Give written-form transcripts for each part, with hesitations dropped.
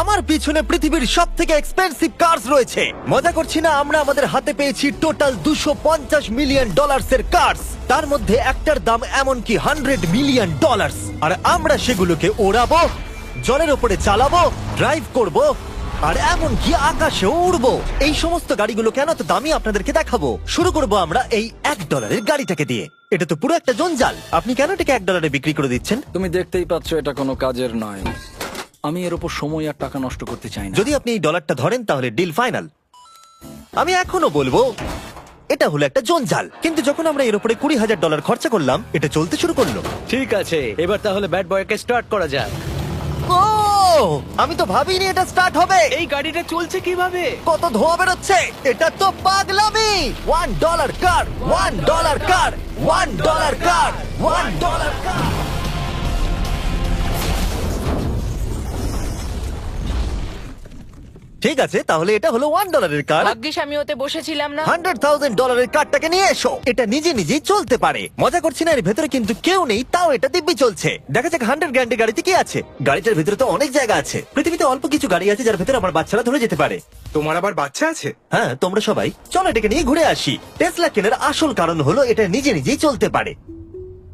আমার পিছনে পৃথিবীর সব থেকে এক্সপেন্সিভ কার্স রয়েছে। মজা করছি না, আমরা আমাদের হাতে পেয়েছি টোটাল $250 মিলিয়ন এর কার্স। তার মধ্যে একটার দাম এমনকি $100 মিলিয়ন। আর আমরা সেগুলোকে ওড়াবো, জলের ওপরে চালাবো, ড্রাইভ করব, আর এমনকি আকাশেও উড়বো। এই সমস্ত গাড়িগুলো কেন তো দামি আপনাদেরকে দেখাবো। শুরু করব আমরা এই $1 গাড়িটাকে দিয়ে। এটা তো পুরো একটা জঞ্জাল। আপনি কেন এটাকে $1 বিক্রি করে দিচ্ছেন? তুমি দেখতেই পাচ্ছ এটা কোনো কাজের নয়। আমি এর উপর সময় আর টাকা নষ্ট করতে চাই না। যদি আপনি এই ডলারটা ধরেন তাহলে ডিল ফাইনাল। আমি এখনো বলবো এটা হলো একটা জঞ্জাল, কিন্তু যখন আমরা এর উপরে $20,000 খরচা করলাম, এটা চলতে শুরু করলো। ঠিক আছে, এবার তাহলে ব্যাড বয়কে স্টার্ট করা যাক। ও, আমি তো ভাবিনি এটা স্টার্ট হবে। এই গাড়িটা চলছে কিভাবে? কত ধোঁয়া বেরোচ্ছে, এটা তো পাগলামি। $1 কার, $1 কার, $1 কার, $1 কার। ঠিক আছে, তাহলে এটা হলো $1 কার। ভাগ্যিস আমি ওতে বসেছিলাম না। $100,000 কারটাকে নিয়ে এসো। এটা নিজে নিজেই চলতে পারে। মজা করছি না, এর ভেতরে কিন্তু কেউ নেই, তাও এটা দিব্যি চলছে। দেখা যাক 100 গ্র্যান্ডের গাড়িতে কি আছে। গাড়িটার ভেতরে তো অনেক জায়গা আছে। পৃথিবীতে অল্প কিছু গাড়ি আছে যার ভেতরে আমার বাচ্চারা ধরে যেতে পারে। তোমার আবার বাচ্চা আছে? হ্যাঁ, তোমরা সবাই চলো এটাকে নিয়ে ঘুরে আসি। টেসলা কেনার আসল কারণ হলো এটা নিজে নিজেই চলতে পারে।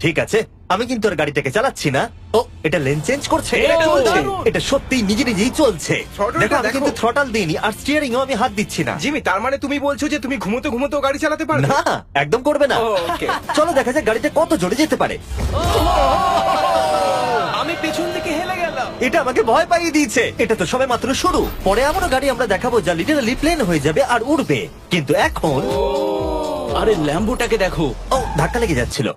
ঠিক আছে, আমি কিন্তু আর গাড়িটাকে চালাচ্ছি না। ও, এটা লেন চেঞ্জ করছে। এটা চলছে। এটা সত্যি নিজে নিজেই চলছে। Throttle-টা দেখো, আমি দেখো। কিন্তু থ্রটাল দিইনি, আর স্টিয়ারিং আমি হাত দিচ্ছি না। জিমি, তার মানে তুমি বলছো যে তুমি ঘুমোতে ঘুমোতে গাড়ি চালাতে পারবে? না, একদম করবে না। ও, okay. চলো দেখা যাক গাড়িটা কত জোরে যেতে পারে। আমি পেছন থেকে হেলে গেলাম। এটা আমাকে ভয় পাইয়ে দিয়েছে। এটা তো সবে মাত্র শুরু। পরে এমনও গাড়ি আমরা দেখাবো যা লিটারালি প্লেন হয়ে যাবে আর উড়বে। কিন্তু এখন আরে ল্যাম্বোটাকে দেখো, ও, ধাক্কা লেগে যাচ্ছিল।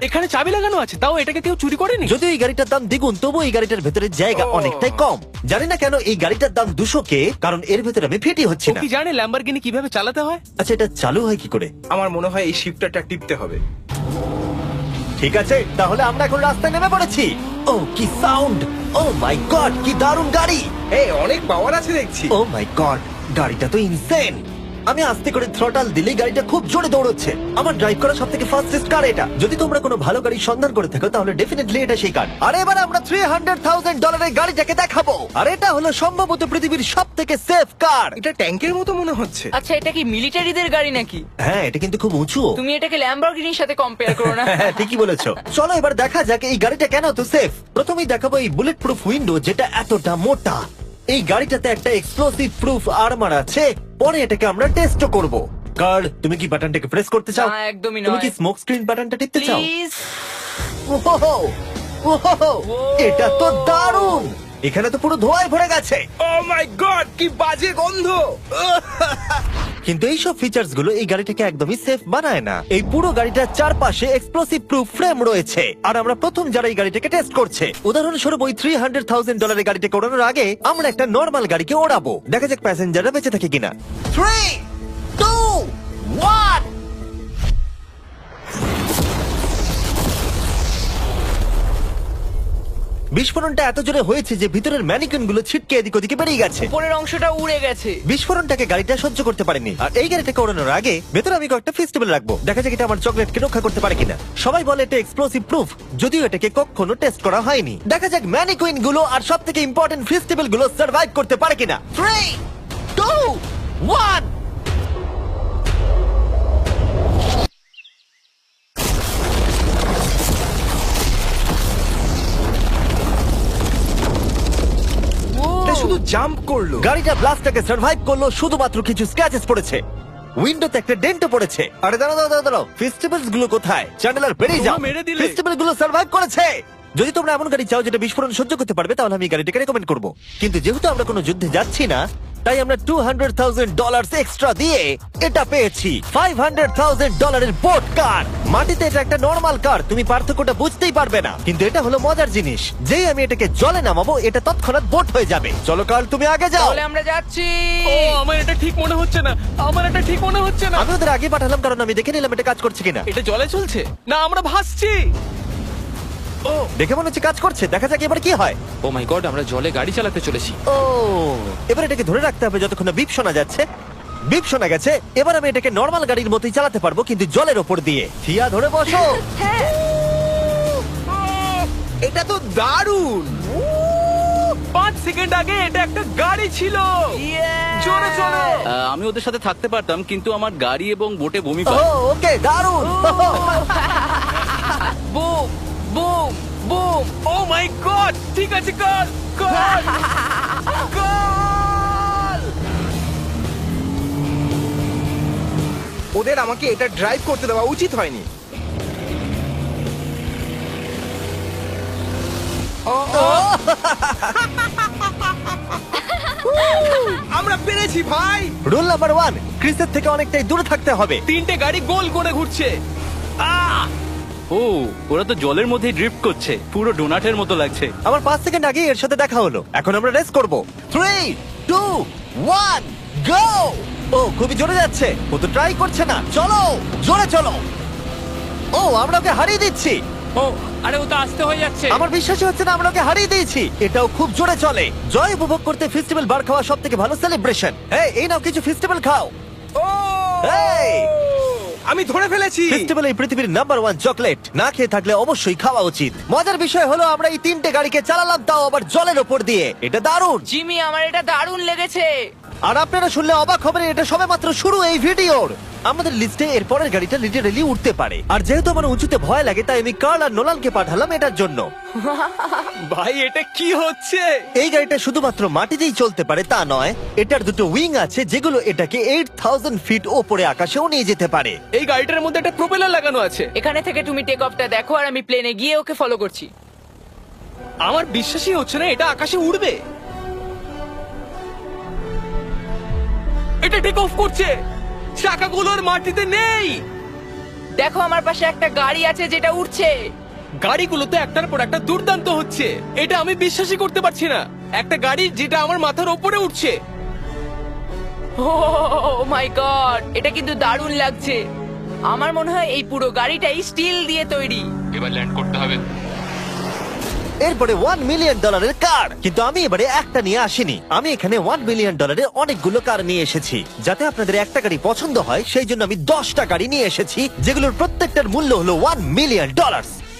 এখানে চাবি লাগানো আছে, তাও এটাকে কেউ চুরি করেনি। যদিও এই গাড়িটার দাম দ্বিগুণ, তবু এই গাড়িটার ভেতরে জায়গা অনেকটাই কম। জানি না কেন এই গাড়িটার দাম 200K, কারণ এর ভেতরে আমি ফিটি হচ্ছি ও না। কি জানে ল্যাম্বরগিনি কিভাবে চালাতে হয়? আচ্ছা, এটা চালু হয় কি করে? আমার মনে হয় এই শিফটারটা টিপতে হবে। ঠিক আছে, তাহলে আমরা এখন রাস্তায় নেমে পড়েছি। ও, কি সাউন্ড! ও মাই গড, কি দারুণ গাড়ি! এই অনেক পাওয়ার আছে দেখছি। ও মাই গড, গাড়িটা তো ইনসেন। আমি আস্তে করে থ্রটাল দিলেই গাড়িটা খুব জোরে দৌড়চ্ছে। আমার ড্রাইভ করা সবথেকে ফাস্টেস্ট কার এটা। যদি তোমরা কোনো ভালো গাড়ির সন্ধান করে থাকো তাহলে ডেফিনেটলি এটা সেই কার। আর এবার আমরা $300,000 এর গাড়িটাকে দেখাবো। আর এটা হলো সম্ভবত পৃথিবীর সবথেকে সেফ কার। এটা ট্যাঙ্কের মতো মনে হচ্ছে। আচ্ছা, এটা কি মিলিটারিদের গাড়ি নাকি? হ্যাঁ, এটা কিন্তু খুব উঁচু। তুমি এটাকে ল্যাম্বরগিনির সাথে কম্পেয়ার করো না। হ্যাঁ, ঠিকই বলেছো। চলো এবার দেখা যাক এই গাড়িটা কেন এত সেফ। প্রথমেই দেখাবো এই বুলেট প্রুফ উইন্ডো, যেটা এতটা মোটা। এই গাড়িটাতে একটা এক্সপ্লোসিভ প্রুফ আর্মার আছে। পরে এটাকে আমরা টেস্ট করব। কার্ল, তুমি কি বাটনটাকে প্রেস করতে চাও? না, একদমই তুমি নয়। কি স্মোক স্ক্রিন বাটনটা টিপতে চাও? প্লিজ। ওহো, ওহো, এটা তো দারুণ। এখানে তো পুরো ধোঁয়ায় ভরে গেছে। ও মাই গড, কি বাজে গন্ধ! কিন্তু এইসব ফিচার্স গুলো এই গাড়িটাকে একদমই সেফ বানায় না। এই পুরো গাড়িটার চারপাশে এক্সপ্লোসিভ প্রুফ ফ্রেম রয়েছে। আর আমরা প্রথম যারা এই গাড়িটাকে টেস্ট করছে, উদাহরণস্বরূপ ওই $300,000 এর গাড়িটাকে ওড়ানোর আগে আমরা একটা নর্মাল গাড়িকে ওড়াবো। দেখা যাক প্যাসেঞ্জাররা বেঁচে থাকে কিনা। 3, 2, 1। বিস্ফোরণটা এত জোরে হয়েছে যে ভিতরের ম্যানিকুইন গুলো ছিটকে এদিক ওদিকে বেরিয়ে গেছে। উপরের অংশটা উড়ে গেছে। বিস্ফোরণটাকে গাড়িটা সহ্য করতে পারেনি। আর এই গাড়িটাকে ওড়ানোর আগে ভেতরে আমি কয়েকটা ফেস্টিভ্যাল রাখবো, দেখা যাক এটা আমার চকলেটকে রক্ষা করতে পারে কিনা। সবাই বলে এটা এক্সপ্লোসিভ প্রুফ, যদিও এটাকে কখনো টেস্ট করা হয়নি। দেখা যাক ম্যানিকুইন গুলো আর সব থেকে ইম্পর্টেন্ট ফেস্টিভ্যাল গুলো সার্ভাইভ করতে পারে কিনা। 3, 2, 1। এটা শুধু জাম্প করলো। গাড়িটা ব্লাস্টটাকে সার্ভাইভ করলো, শুধুমাত্র কিছু স্ক্র্যাচেস পড়েছে। উইন্ডোতে একটা ডেন্টও পড়েছে। আরে দাঁড়াও, ফেস্টিভ্যালস গুলো কোথায়? চ্যান্ডেলার বেরিয়ে যাও। তোমরা মেরে দিলে। ফেস্টিভ্যাল গুলো সার্ভাইভ করেছে। যদি তোমরা এমন গাড়ি চাও যেটা বিস্ফোরণ সহ্য করতে পারবে, তাহলে আমি এই গাড়িটাকে রেকমেন্ড করবো। কিন্তু যেহেতু আমরা কোনো যুদ্ধে যাচ্ছি না, তাই আমরা $200,000 এক্সট্রা দিয়ে এটা পেয়েছি। $500,000 এর বোট কার। মাটিতে এটা একটা নর্মাল কার, তুমি পার্থক্যটা বুঝতেই পারবে না। কিন্তু এটা হলো মজার জিনিস, যেই আমি এটাকে জলে নামাবো এটা তৎক্ষণাৎ বোট হয়ে যাবে। চলো কার্ল, তুমি আগে যাও। তাহলে আমরা যাচ্ছি। ও, আমার এটা ঠিক মনে হচ্ছে না, আমার এটা ঠিক মনে হচ্ছে না। আমি ওদের আগে পাঠালাম কারণ আমি দেখে নিলাম এটা কাজ করছে কিনা। এটা জলে চলছে না, আমরা ভাসছি। ও দেখে মনে হচ্ছে কাজ করছে, দেখা যাক এবার কি হয়। ও মাই গড, আমরা জলে গাড়ি চালাতে চলেছি। ও, এবার এটাকে ধরে রাখতে হবে যতক্ষণ না বিপ শোনা যাচ্ছে। বিপ শোনা গেছে। এবার আমি এটাকে নর্মাল গাড়ির মতোই চালাতে পারবো, কিন্তু জলের ওপর দিয়ে। থিয়া, ধরে বসো। হ্যাঁ। এটা তো দারুণ! 5 সেকেন্ড আগে এটা একটা গাড়ি ছিল। জোরে চলো। আমি ওদের সাথে থাকতে পারতাম, কিন্তু আমার গাড়ি এবং বোটে বমি ও পায়। ওকে দারুণ বুম বুম বুম। ও মাই গড, ঠিক আছে, কর কর কর। ওদের আমাকে এটা ড্রাইভ করতে দেওয়া উচিত হয়নি। আমরা পেরেছি ভাই। রুল নাম্বার 1, ক্রিসের থেকে অনেকটাই দূরে থাকতে হবে। 3টে গাড়ি গোল করে ঘুরছে। আহ! ও, ওরা তো জলের মধ্যে ড্রিফট করছে, পুরো ডোনাটের মতো লাগছে। আমার 5 সেকেন্ড আগে এর সাথে দেখা হলো। এখন আমরা রেস করব। 3 2 1 গো। ও খুবই জোরে যাচ্ছে, ও তো ট্রাই করছে না। চলো জোরে চলো। ও আমরা ওকে হারিয়ে দিচ্ছি। ও আরে ও তো আসতে হয়ে যাচ্ছে। আমার বিশ্বাসই হচ্ছে না আমরা ওকে হারিয়ে দিয়েছি। এটাও খুব জোরে চলে। জয় উপভোগ করতে ফেস্টিভ্যাল বার খাওয়া সব থেকে ভালো সেলিব্রেশন। এই নাও কিছু ফেস্টিভ্যাল খাও। ও এই! আমি ধরে ফেলেছি। ফেস্টিভ্যাল এই পৃথিবীর নাম্বার 1 চকলেট। না খেয়ে থাকলে অবশ্যই খাওয়া উচিত। মজার বিষয় হলো আমরা এই 3টে গাড়িকে চালালাম, তাও আবার জলের ওপর দিয়ে। এটা দারুণ। জিমি, আমার এটা দারুণ লেগেছে। আর আপনারা শুনলে অবাক হবেন, এটা সবেমাত্র শুরু এই ভিডিওর। আমাদের লিস্টে এর পরের গাড়িটা লিটারেলি উঠতে পারে। আর যেহেতু আমার উঁচুতে ভয় লাগে, তাই আমি কার্ল আর নোলানকে পাঠালাম এটার জন্য। ভাই এটা কি হচ্ছে? এই গাড়িটা শুধুমাত্র মাটিতেই চলতে পারে তা নয়, এটার দুটো উইং আছে যেগুলো এটাকে 8000 ফিট ওপরে আকাশেও নিয়ে যেতে পারে। এই গাড়িটার মধ্যে একটা প্রপেলার লাগানো আছে। এখানে থেকে তুমি টেক অফটা দেখো আর আমি প্লেনে গিয়ে ওকে ফলো করছি। আমার বিশ্বাসই হচ্ছে না এটা আকাশে উড়বে। এটা টেক অফ করছে, চাকাগুলোর মাটিতে নেই। দেখো আমার পাশে একটা গাড়ি আছে যেটা উঠছে। গাড়িগুলোতে একটার পর একটা দুর্দান্ত হচ্ছে। এটা আমি বিশ্বাসই করতে পারছি না, একটা গাড়ি যেটা আমার মাথার ওপরে উঠছে। ও মাই গড, এটা কিন্তু দারুণ লাগছে। আমার মনে হয় এই পুরো গাড়িটাই স্টিল দিয়ে তৈরি। এবার ল্যান্ড করতে হবে। এরপরে $1 মিলিয়ন কার। কিন্তু আমি এবারে একটা নিয়ে আসিনি। আমি এখানে $1 মিলিয়ন অনেকগুলো কার নিয়ে এসেছি। যাতে আপনাদের একটা গাড়ি পছন্দ হয় সেই জন্য আমি 10টা গাড়ি নিয়ে এসেছি, যেগুলোর প্রত্যেকটার মূল্য হলো $1 মিলিয়ন।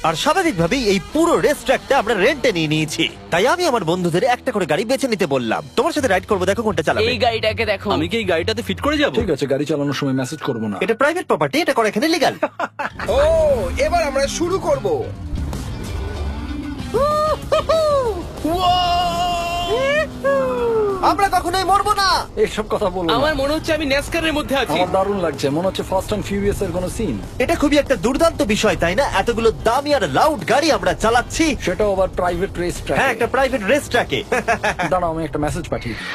আর স্বাভাবিকভাবেই এই পুরো রেস ট্র্যাকটা আমরা রেন্টে নিয়ে নিয়েছি। তাই আমি আমার বন্ধুদের একটা করে গাড়ি বেছে নিতে বললাম। তোমার সাথে রাইড করবো, দেখো কোনটা চালাবে। এই গাড়িটাকে দেখো। আমি কি এই গাড়িটাতে ফিট করে যাব? ঠিক আছে, গাড়ি চালানোর সময় মেসেজ করবো না। এটা প্রাইভেট প্রপার্টি, এটা করা এখানে লিগ্যাল। ও এবার আমরা শুরু করব। আমরা কখনোই মরবো না। এইসব কথা বলবো না। আমার মনে হচ্ছে আমি ন্যাসকারের মধ্যে আছি। আমার দারুণ লাগছে, মনে হচ্ছে ফার্স্ট অ্যান্ড ফিউরিয়াস এর কোনো সিন। এটা খুবই একটা দুর্দান্ত বিষয়, তাই না? এতগুলো দামি আর লাউড গাড়ি আমরা চালাচ্ছি। সেটাও আবার প্রাইভেট রেস ট্র্যাক। হ্যাঁ, একটা প্রাইভেট রেস ট্র্যাকে। দাঁড়াও, আমি একটা মেসেজ পাঠিয়ে দিই।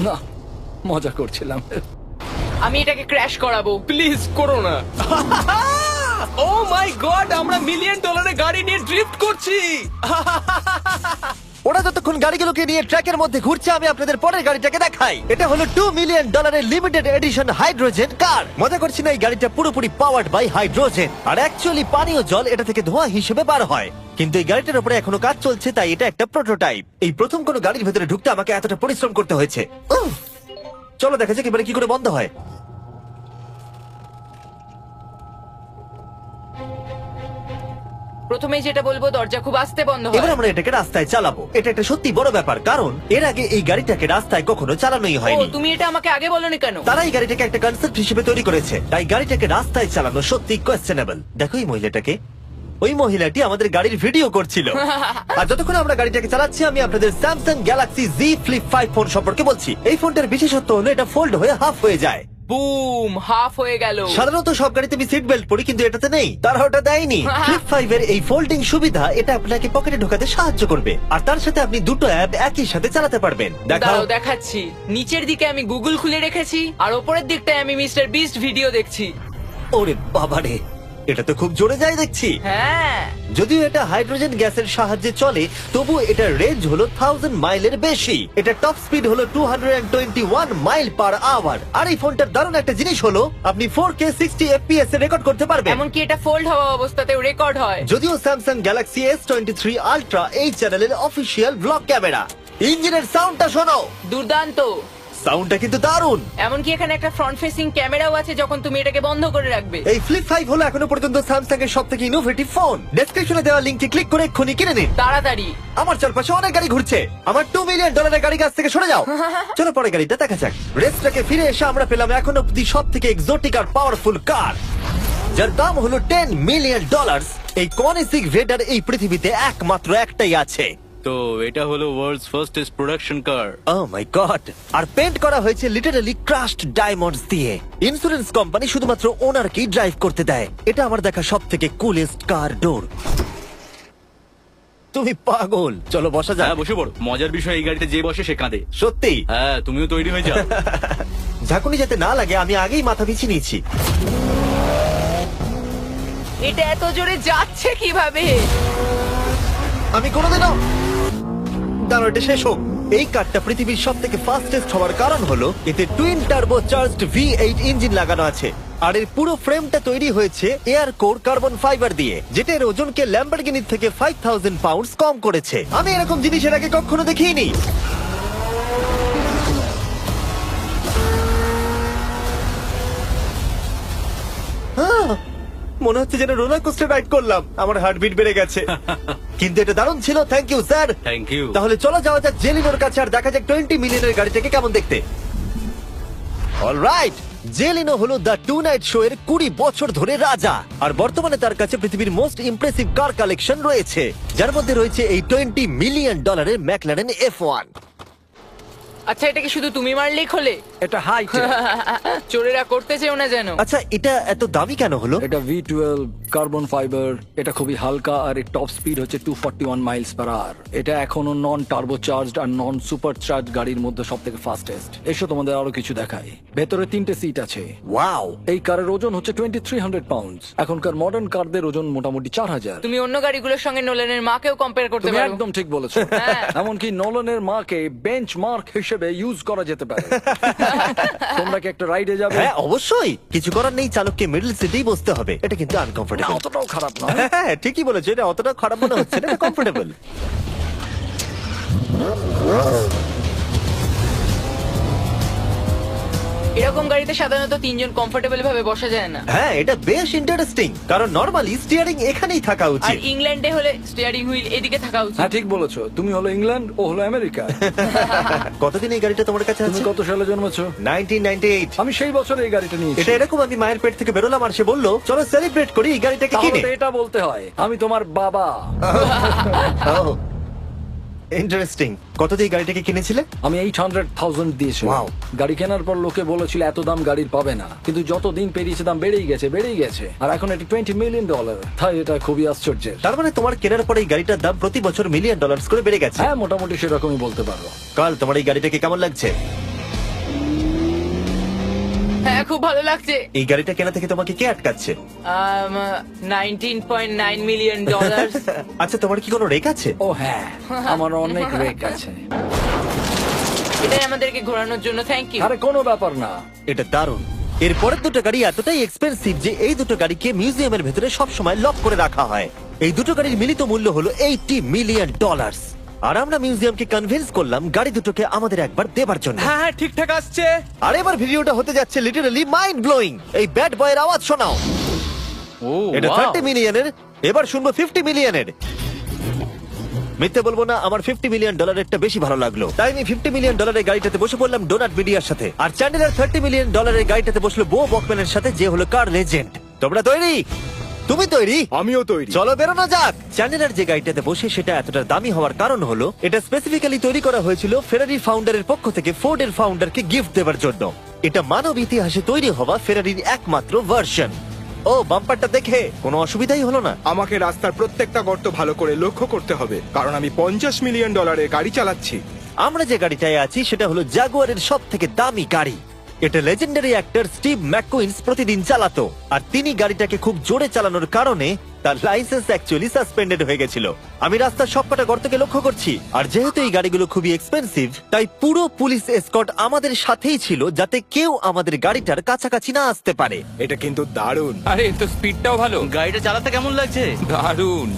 না, মজা করছিলাম। আমি এটাকে ক্র্যাশ করাবো। প্লিজ করো না। ও মাই গড, আমরা $1 মিলিয়ন গাড়ি নিয়ে ড্রিফট করছি। ওরা যতক্ষণ গাড়িগুলোকে নিয়ে ট্র্যাকের মধ্যে ঘুরছে, আমি আপনাদের পরের গাড়িটাকে দেখাই। এটা হলো $2 million limited edition hydrogen car. মজা করছি না, এই গাড়িটা পুরোপুরি পাওয়ার্ড বাই হাইড্রোজেন। আর অ্যাকচুয়ালি পানীয় জল এটা থেকে ধোঁয়া হিসেবে বার হয়। কিন্তু এই গাড়িটার উপরে এখনো কাজ চলছে, তাই এটা একটা প্রোটোটাইপ। এই প্রথম কোনো গাড়ির ভেতরে ঢুকতে আমাকে এতটা পরিশ্রম করতে হয়েছে। উফ! চলো দেখা যাক এবারে কি করে বন্ধ হয়। প্রথমেই যেটা বলবো, দরজা খুব আস্তে বন্ধ এবার হয়। আমরা এটাকে রাস্তায় চালাবো। এটা একটা সত্যি বড় ব্যাপার, কারণ এর আগে এই গাড়িটাকে রাস্তায় কখনো চালানোই ও, হয়নি। তুমি এটা আমাকে আগে বলনি কেন? তারা এই গাড়িটাকে একটা কনসেপ্ট হিসেবে তৈরি করেছে, তাই গাড়িটাকে রাস্তায় চালানো সত্যি কোয়েশ্চেনেবল। দেখো এই মহিলাটাকে, ওই মহিলাটি আমাদের গাড়ির ভিডিও করছিল। আর যতক্ষণ আমরা গাড়িটাকে চালাচ্ছি, আমি আপনাদের Samsung Galaxy Z Flip 5 phone সম্পর্কে বলছি। এই ফোনটার বিশেষত্ব হলো এটা ফোল্ড হয়ে হাফ হয়ে যায়। বুম, হাফ হয়ে গেল। সাধারণত সব গাড়িতে আমি সিট বেল্ট পরি, কিন্তু এটাতে নেই। তারা ওটা দেয়নি। ফ্লিপ 5 এর এই ফোল্ডিং সুবিধা, এটা আপনাকে পকেটে ঢোকাতে সাহায্য করবে। আর তার সাথে আপনি দুটো অ্যাপ একই সাথে চালাতে পারবেন। দেখাও। দাঁড়াও দেখাচ্ছি। নিচের দিকে আমি গুগল খুলে রেখেছি, আর ওপরের দিকটায় আমি মিস্টার বিস্ট ভিডিও দেখছি। ওরে বাবারে, এটা তো খুব জোরে যায় দেখছি। হ্যাঁ, যদিও এটা হাইড্রোজেন গ্যাসের সাহায্যে চলে, তবু এটার রেঞ্জ হলো 1000 মাইলের বেশি। এটা টপ স্পিড হলো 221 মাইল পার আওয়ার। আর এই ফোনটার দারুণ একটা জিনিস হলো, আপনি 4K 60 FPS এ রেকর্ড করতে পারবেন। এমনকি এটা ফোল্ড হওয়া অবস্থাতেও রেকর্ড হয়। যদিও স্যামসাং গ্যালাক্সি S23 আলট্রা এই চ্যানেলের অফিসিয়াল ব্লগ ক্যামেরা। ইঞ্জিনের সাউন্ডটা শোনো। দুর্দান্ত। সাউন্ডটা কিন্তু দারুণ। এমনকি এখানে একটা ফ্রন্ট ফেসিং ক্যামেরাও আছে যখন তুমি এটাকে বন্ধ করে রাখবে। এই ফ্লিপ 5 হলো এখনো পর্যন্ত স্যামসাং এর সবথেকে ইনোভেটিভ ফোন। ডেসক্রিপশনে দেওয়া লিংকে ক্লিক করে এক্ষুনি কিনে নিন। তাড়াতাড়ি। আমার চারপাশে অনেক গাড়ি ঘুরছে। আমার $2 মিলিয়ন গাড়ি কাছ থেকে সরে যাও। চলো পরে গাড়িটা দেখা যাক। রেসটাকে ফিরে এসে আমরা পেলাম এখন অব্দি সব থেকে এক্সোটিক আর পাওয়ারফুল কার, যার দাম হলো $10 মিলিয়ন। এই কনিসিক ভেডার এই পৃথিবীতে একমাত্র একটাই আছে। তো এটা হলো world's fastest production car. Oh my God! আর পেন্ট করা হয়েছে লিটারালি ক্রাশড ডায়মন্ডস দিয়ে। ইন্স্যুরেন্স কোম্পানি শুধুমাত্র ওনারকেই ড্রাইভ করতে দেয়। এটা আমার দেখা সব থেকে কুলেস্ট কার ডোর। তুমি পাগল। চলো বসা যাক। হ্যাঁ বসে পড়ো। মজার বিষয় এই গাড়িতে যে বসে সে কাঁদে। সত্যি হ্যাঁ তুমিও তৈরি হয়ে যাও। ঝাঁকুনি যাতে না লাগে আমি আগেই মাথা পিছিয়ে নিয়েছি। এটা এত জোরে যাচ্ছে কিভাবে? আমি কোনোদিনও দাঁড়ো, এটা শেষ হোক। এই কারটা পৃথিবীর সব থেকে ফাস্টেস্ট হওয়ার কারণ হলো এতে twin turbo charged V8 engine লাগানো আছে। আর এর পুরো ফ্রেমটা তৈরি হয়েছে এয়ার কোর কার্বন ফাইবার দিয়ে, যেটা এর ওজনকে ল্যাম্বরগিনির থেকে 5000 পাউন্ডস কম করেছে। আমি এরকম জিনিস এর আগে কখনো দেখিনি। মনে হচ্ছে যেন রোলার কোস্টার রাইড করলাম। আমার হার্টবিট বেড়ে গেছে। কিন্তু এটা দারুণ ছিল। Thank you sir. Thank you. তাহলে চলো যাওয়া যাক জেলিনোর কাছে আর দেখা যাক 20 মিলিয়নের গাড়িটাকে কেমন দেখতে। অলরাইট, জেলিনো হলো দ্য টু নাইট শো এর 20 বছর ধরে রাজা। আর বর্তমানে তার কাছে পৃথিবীর মোস্ট ইমপ্রেসিভ কার কালেকশন রয়েছে, যার মধ্যে রয়েছে এই $20 মিলিয়ন ম্যাকলারেন F1। আচ্ছা, এটা কি শুধু তুমি মারলেই খোলে? এটা হাইট। চোরেরা করতে চেও না যেন। আচ্ছা, এটা এত দামি কেন হলো? এটা V12 কার্বন ফাইবার। এটা খুবই হালকা আর এর টপ স্পিড হচ্ছে 241 মাইলস পার আওয়ার। এটা এখনো নন টার্বো চার্জড আর নন সুপার চার্জ গাড়ির মধ্যে সব থেকে ফাস্টেস্ট। এসো তোমাদের আরো কিছু দেখাই। ভেতরে 3টে সিট আছে। ওয়াও! এই কারের ওজন হচ্ছে 2300 পাউন্ডস। এখনকার মডার্ন কারদের ওজন মোটামুটি 4000। তুমি অন্য গাড়িগুলোর সঙ্গে নোলেনের মাকেও কম্পেয়ার করতে তুমি পারো। একদম ঠিক বলেছো। হ্যাঁ। এমনকি নোলানের মাকে বেঞ্চমার্ক হিসেবে ইউজ করা যেতে পারে। তোমরা কি একটা রাইডে যাবে? হ্যাঁ অবশ্যই। কিছু করার নেই, চালককে মিডল সিটেই বসতে হবে। এটা কিন্তু না, আনকমফোর্টেবল। অতটাও খারাপ নয়। হ্যাঁ ঠিকই বলেছো, এটা অতটা খারাপ মনে হচ্ছে না, কমফোর্টেবল। এরকম গাড়িতে সাধারণত 3 জন কমফোর্টেবল ভাবে বসা যায় না। হ্যাঁ এটা বেশ ইন্টারেস্টিং, কারণ নরমালি স্টিয়ারিং এখানেই থাকা আর উচিত। ইংল্যান্ডে হলে স্টিয়ারিং হুইল এদিকে থাকা উচিত। হ্যাঁ ঠিক বলেছো। তুমি হলো ইংল্যান্ড, ও হলো আমেরিকা। কতদিন এই গাড়িটা তোমার কাছে তুমি আছে? কত সালে জন্মেছো? 1998। আমি সেই বছর এই গাড়িটা নিয়েছি। এটা এরকম, আমি মায়ের পেট থেকে বেরোলাম আর সে বললো চলো সেলিব্রেট করি এই গাড়িটাকে তাহলে কিনে। তো এটা বলতে হয় আমি তোমার বাবা। ইন্টারেস্টিং। কত দিয়ে এই গাড়িটাকে কিনেছিলে? আমি 800,000 দিয়েছি। Wow. গাড়ি কেনার পর লোকে বলেছিল এত দাম গাড়ির পাবে না, কিন্তু যত দিন পেরিয়েছে দাম বেড়েই গেছে। আর এখন এটা $20 মিলিয়ন। তাই এটা খুবই আশ্চর্যের। তার মানে তোমার কেনার পরে এই গাড়িটার দাম প্রতি বছর $1 মিলিয়ন করে বেড়ে গেছে। হ্যাঁ মোটামুটি সেরকমই বলতে পারো। কাল তোমার এই গাড়িটাকে কেমন লাগছে? হ্যাঁ খুব ভালো লাগছে। এই গাড়িটা কেনা থেকে তোমাকে কে আটকাচ্ছে? $19.9 মিলিয়ন। আচ্ছা তোমার কি কোনো রেক আছে? ও হ্যাঁ, আমার অনেক রেক আছে। এটাই আমাদেরকে ঘোরানোর জন্য থ্যাংক ইউ। আরে কোনো ব্যাপার না। এটা দারুণ। এর পরের দুটো গাড়ি এতটাই এক্সপেন্সিভ যে এই দুটো গাড়িকে মিউজিয়ামের ভেতরে সব সময় লক করে রাখা হয়। এই দুটো গাড়ির মিলিত মূল্য হলো $80 মিলিয়ন। আর আমরা মিউজিয়ামকে কনভিন্স করলাম গাড়ি দুটোকে আমাদের একবার দেবার জন্য। হ্যাঁ হ্যাঁ ঠিকঠাক আসছে। আর এবার ভিডিওটা হতে যাচ্ছে লিটারালি মাইন্ড ব্লোয়িং। এই ব্যাড বয়ের আওয়াজ শোনাও। ও এটা 30 মিলিয়নের, এবার শুনবো 50 মিলিয়নের। মিথ্যে বলবো না, আমার $50 মিলিয়ন বেশি ভালো লাগলো। তাই আমি $50 মিলিয়ন গাড়িটাতে বসে পড়লাম ডোনাট মিডিয়ার সাথে। আর চ্যান্ডেলার $30 মিলিয়ন গাড়িটাতে বসলো বো বকম্যানের সাথে, যে হলো কার লেজেন্ড। তোমরা তৈরি? তুমি তৈরি? আমিও তৈরি। চলো বেরোনো যাক। চ্যান্ডেলার যে গাড়িটাতে বসে সেটা এতটা দামি হওয়ার কারণ হলো এটা স্পেসিফিক্যালি তৈরি করা হয়েছিল ফেরারি ফাউন্ডারের পক্ষ থেকে ফোর্ডের ফাউন্ডারকে গিফট দেওয়ার জন্য। এটা মানব ইতিহাসে তৈরি হওয়া ফেরারির একমাত্র ভার্সন। ও বাম্পারটা দেখে কোনো অসুবিধাই হলো না। আমাকে রাস্তার প্রত্যেকটা গর্ত ভালো করে লক্ষ্য করতে হবে, কারণ আমি $50 মিলিয়ন গাড়ি চালাচ্ছি। আমরা যে গাড়িটায় আছি সেটা হলো জাগুয়ারের সব থেকে দামি গাড়ি। এটা লেজেন্ডারি অ্যাক্টর স্টিভ ম্যাককুইন্স প্রতিদিন চালাতো। আর তিনি গাড়িটাকে খুব জোরে চালানোর কারণে তার লাইসেন্স অ্যাকচুয়ালি সাসপেন্ডেড হয়ে গেছিল। আমি রাস্তার সবকটা গর্তকে লক্ষ্য করছি। আর যেহেতু এই গাড়িগুলো খুবই এক্সপেন্সিভ, তাই পুরো পুলিশ এসকর্ট আমাদের সাথেই ছিল, যাতে কেউ আমাদের গাড়িটার কাছাকাছি না আসতে পারে। এটা কিন্তু দারুণ। আরে এর তো স্পিডটাও ভালো। গাড়িটা চালাতে কেমন লাগছে? দারুণ।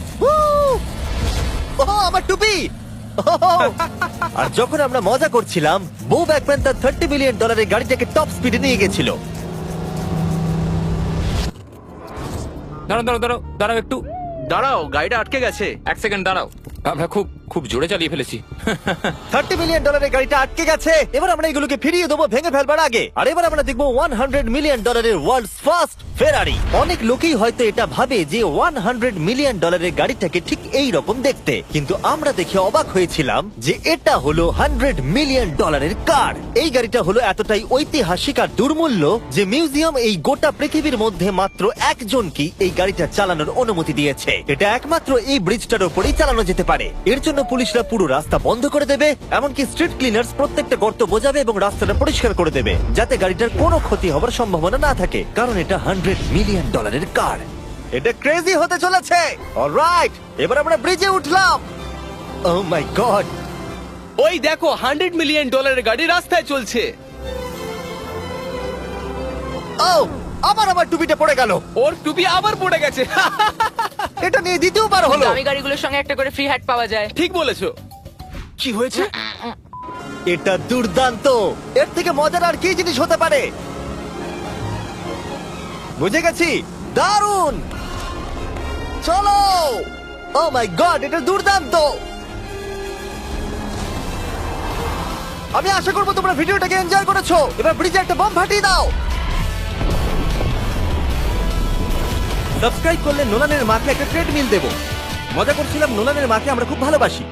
ও আমার টুপি! ও আর যখন আমরা মজা করছিলাম, বো ব্যাকম্যান তার $30 মিলিয়ন গাড়িটাকে টপ স্পিডে নিয়ে গেছিল। দাঁড়াও দাঁড়াও দাঁড়াও দাঁড়াও একটু দাঁড়াও, গাড়িটা আটকে গেছে। এক সেকেন্ড দাঁড়াও। আমরা খুব খুব জোরে চালিয়ে ফেলেছি। $30 মিলিয়ন গাড়িটা আটকে গেছে। এবার আমরা এগুলোকে ফিরিয়ে দেবো ভেঙে ফেলবার আগে। আর এবার আমরা দেখবো $100 মিলিয়ন ওয়ার্ল্ডস ফার্স্ট ফেরারি। অনেক লোকেই হয়তো এটা ভাবে যে $100 মিলিয়ন গাড়িটাকে ঠিক এই রকম দেখতে, কিন্তু আমরা দেখে অবাক হয়েছিলাম যে এটা হলো $100 মিলিয়ন কার। এই গাড়িটা হলো এতটাই ঐতিহাসিক আর দুর্মূল্য যে মিউজিয়াম এই গোটা পৃথিবীর মধ্যে মাত্র একজনকে এই গাড়িটা চালানোর অনুমতি দিয়েছে। এটা একমাত্র এই ব্রিজটার উপরেই চালানো যেতে পারে। এর জন্য পুলিশরা পুরো রাস্তা বন্ধ করে দেবে, এমনকি স্ট্রিট ক্লিনার্স প্রত্যেকটা গর্ত বোঝাবে এবং রাস্তাটা পরিষ্কার করে দেবে, যাতে গাড়িটার কোনো ক্ষতি হবার সম্ভাবনা না থাকে, কারণ এটা $100 মিলিয়ন কার। এটা ক্রেজি হতে চলেছে। অলরাইট, এবার আমরা ব্রিজে উঠলাম। ও মাই গড, ওই দেখো $100 মিলিয়ন গাড়ি রাস্তায় চলছে। ও আমার টুপিটা পড়ে গেল। ওর টুপি আবার পড়ে গেছে। এটা নিয়ে দ্বিতীয়বার হলো। দামি গাড়িগুলোর সঙ্গে একটা করে ফ্রি হ্যাট পাওয়া যায়। ঠিক বলেছো। কি হয়েছে? এটা দুর্দান্ত। এর থেকে মজার আর কি জিনিস হতে পারে? বুঝে গেছি, দারুণ। চলো। ও মাই গড, এটা দুর্দান্ত। আমি আশা করবো তোমরা ভিডিওটাকে এনজয় করেছো। এবার ব্রিজে একটা বম ফাটিয়ে দাও। সাবস্ক্রাইব করলে নোলানের মাকে একটা ট্রেডমিল দেবো। মজা করছিলাম, নোলানের মাকে আমরা খুব ভালোবাসি।